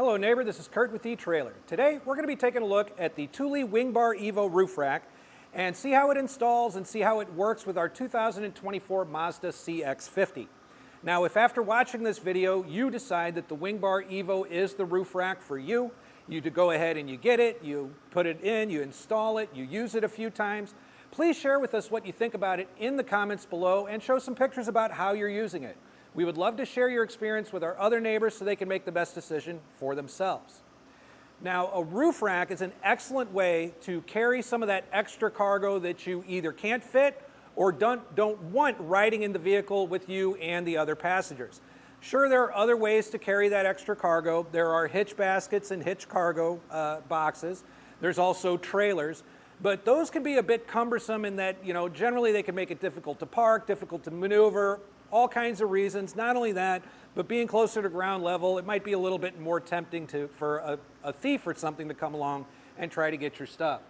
Hello neighbor, this is Curt with eTrailer. Today we're going to be taking a look at the Thule WingBar Evo Roof Rack and see how it installs and see how it works with our 2024 Mazda CX-50. Now if after watching this video you decide that the WingBar Evo is the roof rack for you, you go ahead and you get it, you put it in, you install it, you use it a few times, please share with us what you think about it in the comments below and show some pictures about how you're using it. We would love to share your experience with our other neighbors so they can make the best decision for themselves. Now, a roof rack is an excellent way to carry some of that extra cargo that you either can't fit or don't want riding in the vehicle with you and the other passengers. Sure, there are other ways to carry that extra cargo. There are hitch baskets and hitch cargo boxes. There's also trailers. But those can be a bit cumbersome in that, generally they can make it difficult to park, difficult to maneuver, all kinds of reasons. Not only that, but being closer to ground level, it might be a little bit more tempting for a thief or something to come along and try to get your stuff.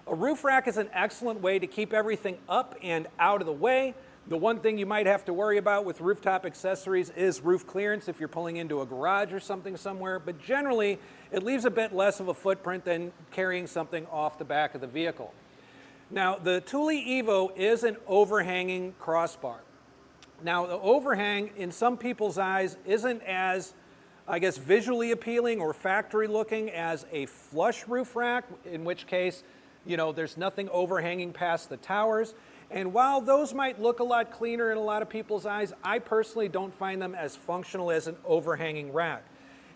A roof rack is an excellent way to keep everything up and out of the way. The one thing you might have to worry about with rooftop accessories is roof clearance if you're pulling into a garage or something somewhere, but generally it leaves a bit less of a footprint than carrying something off the back of the vehicle. Now, the Thule Evo is an overhanging crossbar. Now, the overhang in some people's eyes isn't as, visually appealing or factory looking as a flush roof rack, in which case, there's nothing overhanging past the towers. And while those might look a lot cleaner in a lot of people's eyes, I personally don't find them as functional as an overhanging rack.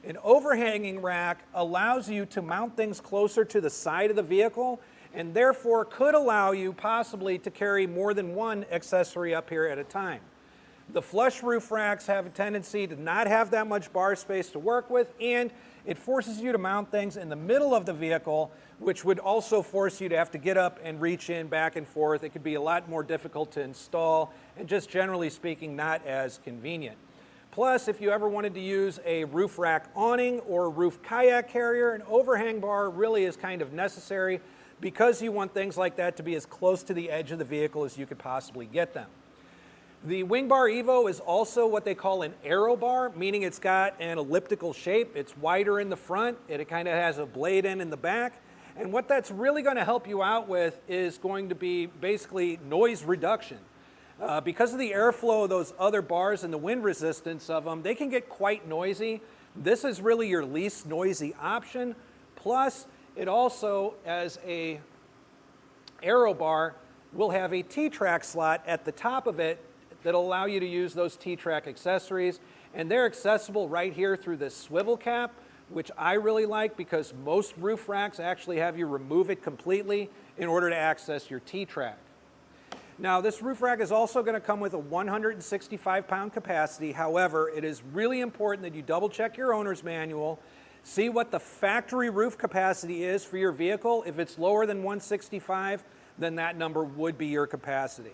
An overhanging rack allows you to mount things closer to the side of the vehicle and therefore could allow you possibly to carry more than one accessory up here at a time. The flush roof racks have a tendency to not have that much bar space to work with, and it forces you to mount things in the middle of the vehicle, which would also force you to have to get up and reach in back and forth. It could be a lot more difficult to install and just generally speaking not as convenient. Plus, if you ever wanted to use a roof rack awning or a roof kayak carrier, an overhang bar really is kind of necessary because you want things like that to be as close to the edge of the vehicle as you could possibly get them. The WingBar Evo is also what they call an aero bar, meaning it's got an elliptical shape. It's wider in the front, it kind of has a blade end in the back. And what that's really going to help you out with is going to be basically noise reduction. Because of the airflow of those other bars and the wind resistance of them, they can get quite noisy. This is really your least noisy option. Plus, it also, as a aero bar, will have a T-track slot at the top of it that'll allow you to use those T-track accessories. And they're accessible right here through this swivel cap, which I really like because most roof racks actually have you remove it completely in order to access your T-track. Now, this roof rack is also going to come with a 165-pound capacity. However, it is really important that you double check your owner's manual, see what the factory roof capacity is for your vehicle. If it's lower than 165, then that number would be your capacity.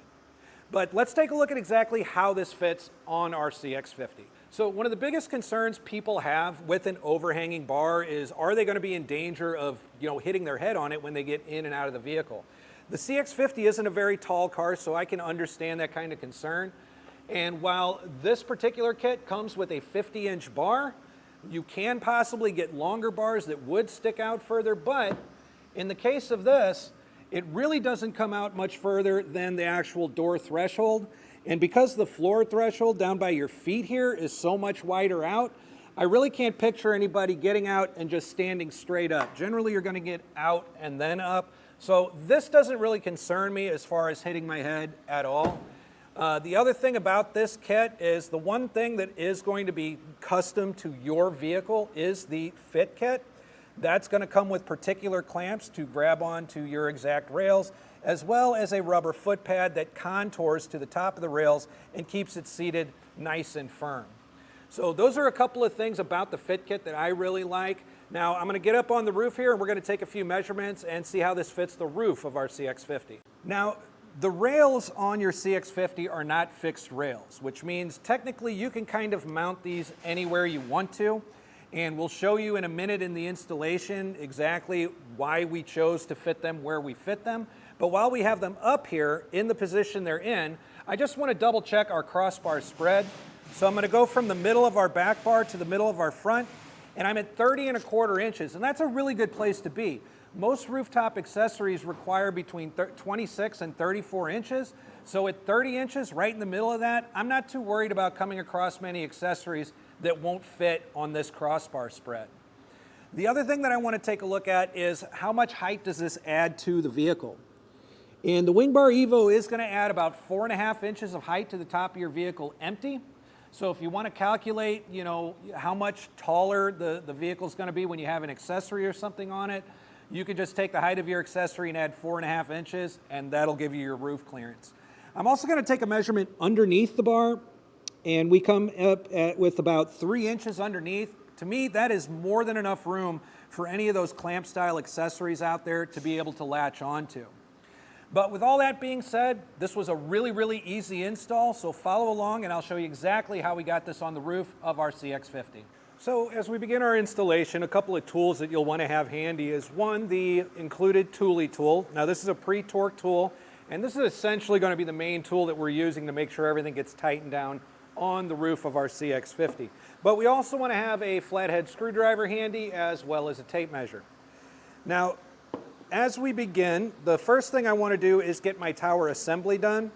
But let's take a look at exactly how this fits on our CX-50. So one of the biggest concerns people have with an overhanging bar is, are they going to be in danger of hitting their head on it when they get in and out of the vehicle? The CX-50 isn't a very tall car, so I can understand that kind of concern. And while this particular kit comes with a 50-inch bar, you can possibly get longer bars that would stick out further, but in the case of this, it really doesn't come out much further than the actual door threshold. And because the floor threshold down by your feet here is so much wider out, I really can't picture anybody getting out and just standing straight up. Generally, you're going to get out and then up. So this doesn't really concern me as far as hitting my head at all. The other thing about this kit is the one thing that is going to be custom to your vehicle is the fit kit. That's going to come with particular clamps to grab onto your exact rails, as well as a rubber foot pad that contours to the top of the rails and keeps it seated nice and firm. So those are a couple of things about the fit kit that I really like. Now I'm going to get up on the roof here and we're going to take a few measurements and see how this fits the roof of our CX-50. Now, the rails on your CX-50 are not fixed rails, which means technically you can kind of mount these anywhere you want to. And we'll show you in a minute in the installation exactly why we chose to fit them where we fit them. But while we have them up here in the position they're in, I just want to double check our crossbar spread. So I'm going to go from the middle of our back bar to the middle of our front. and I'm at 30¼ inches, and that's a really good place to be. Most rooftop accessories require between 26 and 34 inches, so at 30 inches, right in the middle of that, I'm not too worried about coming across many accessories that won't fit on this crossbar spread. The other thing that I want to take a look at is how much height does this add to the vehicle. And the WingBar Evo is going to add about 4.5 inches of height to the top of your vehicle empty. So if you want to calculate, how much taller the vehicle is going to be when you have an accessory or something on it, you could just take the height of your accessory and add 4.5 inches, and that'll give you your roof clearance. I'm also going to take a measurement underneath the bar, and we come up with about 3 inches underneath. To me, that is more than enough room for any of those clamp style accessories out there to be able to latch onto. But with all that being said, this was a really, really easy install, so follow along and I'll show you exactly how we got this on the roof of our CX-50. So as we begin our installation, a couple of tools that you'll want to have handy is one, the included Thule tool. Now this is a pre-torque tool, and this is essentially going to be the main tool that we're using to make sure everything gets tightened down on the roof of our CX-50. But we also want to have a flathead screwdriver handy as well as a tape measure. Now, as we begin, the first thing I want to do is get my tower assembly done.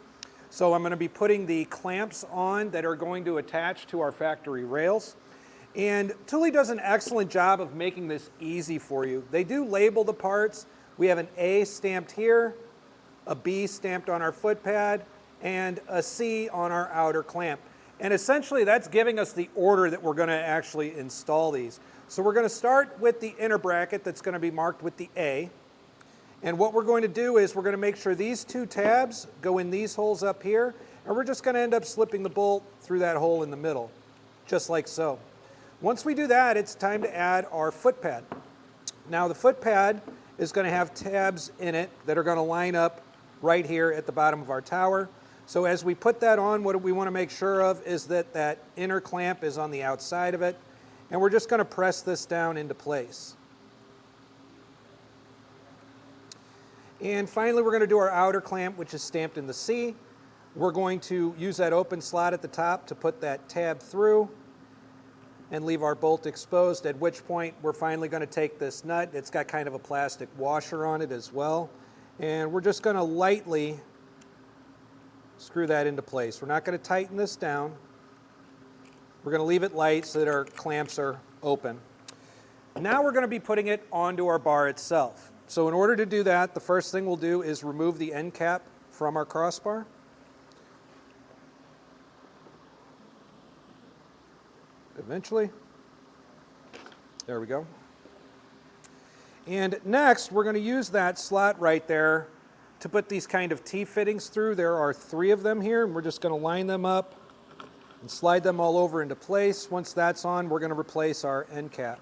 So I'm going to be putting the clamps on that are going to attach to our factory rails. And Thule does an excellent job of making this easy for you. They do label the parts. We have an A stamped here, a B stamped on our foot pad, and a C on our outer clamp. And essentially that's giving us the order that we're going to actually install these. So we're going to start with the inner bracket that's going to be marked with the A. And what we're going to do is we're going to make sure these two tabs go in these holes up here, and we're just going to end up slipping the bolt through that hole in the middle, just like so. Once we do that, it's time to add our foot pad. Now the foot pad is going to have tabs in it that are going to line up right here at the bottom of our tower. So as we put that on, what we want to make sure of is that that inner clamp is on the outside of it, and we're just going to press this down into place. And finally, we're going to do our outer clamp, which is stamped in the C. We're going to use that open slot at the top to put that tab through and leave our bolt exposed, at which point we're finally going to take this nut. It's got kind of a plastic washer on it as well. And we're just going to lightly screw that into place. We're not going to tighten this down. We're going to leave it light so that our clamps are open. Now we're going to be putting it onto our bar itself. So in order to do that, the first thing we'll do is remove the end cap from our crossbar. Eventually. There we go. And next, we're going to use that slot right there to put these kind of T-fittings through. There are 3 of them here, and we're just going to line them up and slide them all over into place. Once that's on, we're going to replace our end cap.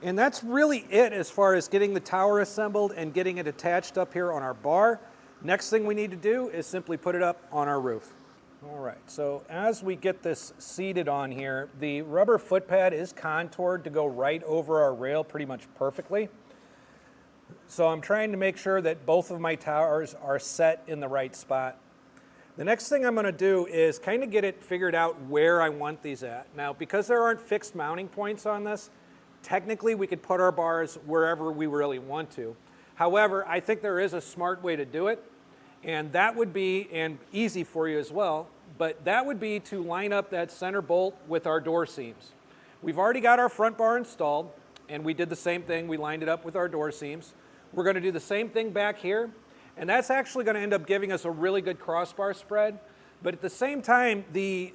And that's really it as far as getting the tower assembled and getting it attached up here on our bar. Next thing we need to do is simply put it up on our roof. All right, so as we get this seated on here, the rubber foot pad is contoured to go right over our rail pretty much perfectly. So I'm trying to make sure that both of my towers are set in the right spot. The next thing I'm going to do is kind of get it figured out where I want these at. Now, because there aren't fixed mounting points on this, technically we could put our bars wherever we really want to. However, I think there is a smart way to do it. And that would be, and easy for you as well, but that would be to line up that center bolt with our door seams. We've already got our front bar installed, and we did the same thing. We lined it up with our door seams. We're going to do the same thing back here, and that's actually going to end up giving us a really good crossbar spread. But at the same time, the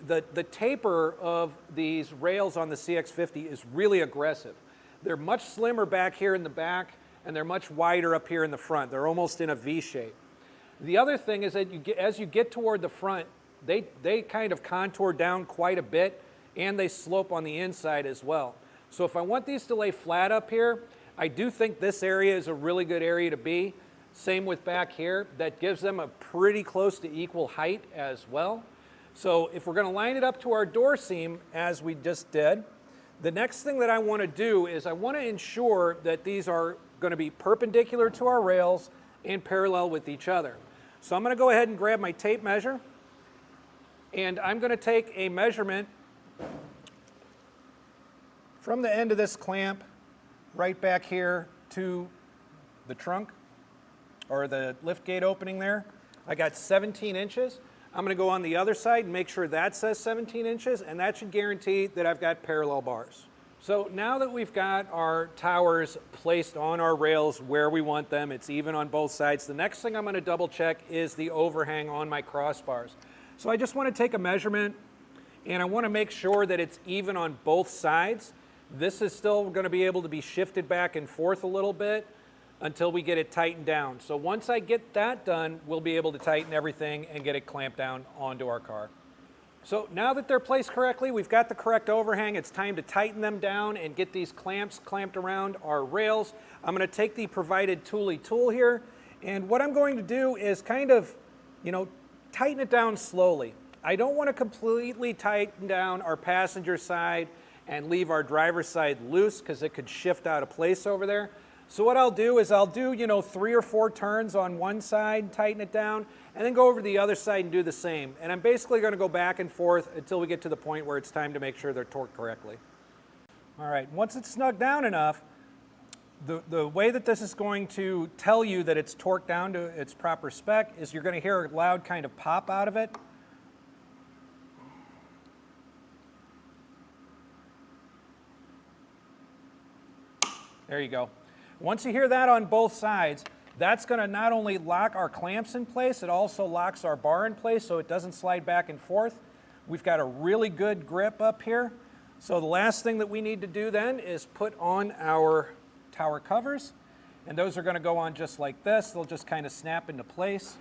taper of these rails on the CX-50 is really aggressive. They're much slimmer back here in the back, and they're much wider up here in the front. They're almost in a V shape. The other thing is that as you get toward the front, they kind of contour down quite a bit, and they slope on the inside as well. So if I want these to lay flat up here, I do think this area is a really good area to be. Same with back here. That gives them a pretty close to equal height as well. So if we're going to line it up to our door seam, as we just did, the next thing that I want to do is I want to ensure that these are going to be perpendicular to our rails and parallel with each other. So I'm going to go ahead and grab my tape measure, and I'm going to take a measurement from the end of this clamp right back here to the trunk or the lift gate opening there, I got 17 inches. I'm going to go on the other side and make sure that says 17 inches, and that should guarantee that I've got parallel bars. So now that we've got our towers placed on our rails where we want them, it's even on both sides, the next thing I'm going to double check is the overhang on my crossbars. So I just want to take a measurement, and I want to make sure that it's even on both sides. This is still going to be able to be shifted back and forth a little bit until we get it tightened down. So once I get that done, we'll be able to tighten everything and get it clamped down onto our car. So now that they're placed correctly, we've got the correct overhang, it's time to tighten them down and get these clamps clamped around our rails. I'm going to take the provided Thule tool here, and what I'm going to do is kind of, tighten it down slowly. I don't want to completely tighten down our passenger side and leave our driver's side loose because it could shift out of place over there. So what I'll do is I'll do, 3 or 4 turns on one side, tighten it down, and then go over to the other side and do the same. And I'm basically going to go back and forth until we get to the point where it's time to make sure they're torqued correctly. All right, once it's snug down enough, the way that this is going to tell you that it's torqued down to its proper spec is you're going to hear a loud kind of pop out of it. There you go. Once you hear that on both sides, that's going to not only lock our clamps in place, it also locks our bar in place so it doesn't slide back and forth. We've got a really good grip up here. So the last thing that we need to do then is put on our tower covers, and those are going to go on just like this. They'll just kind of snap into place.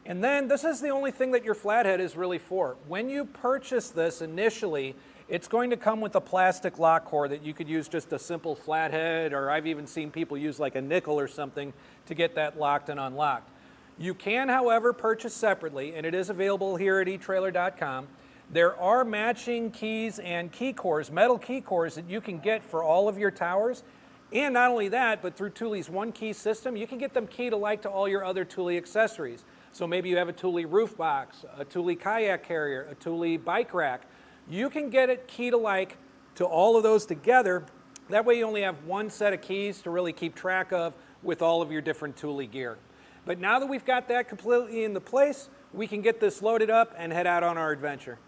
And then this is the only thing that your flathead is really for. When you purchase this initially, it's going to come with a plastic lock core that you could use just a simple flathead, or I've even seen people use like a nickel or something to get that locked and unlocked. You can, however, purchase separately, and it is available here at etrailer.com. There are matching keys and key cores, metal key cores that you can get for all of your towers. And not only that, but through Thule's one key system, you can get them key to like to all your other Thule accessories. So maybe you have a Thule roof box, a Thule kayak carrier, a Thule bike rack. You can get it key to like to all of those together. That way you only have one set of keys to really keep track of with all of your different Thule gear. But now that we've got that completely into place, we can get this loaded up and head out on our adventure.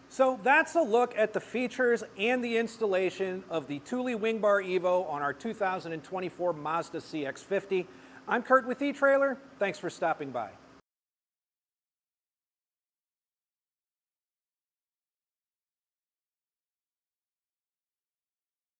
So that's a look at the features and the installation of the Thule WingBar Evo on our 2024 Mazda CX-50. I'm Curt with eTrailer. Thanks for stopping by.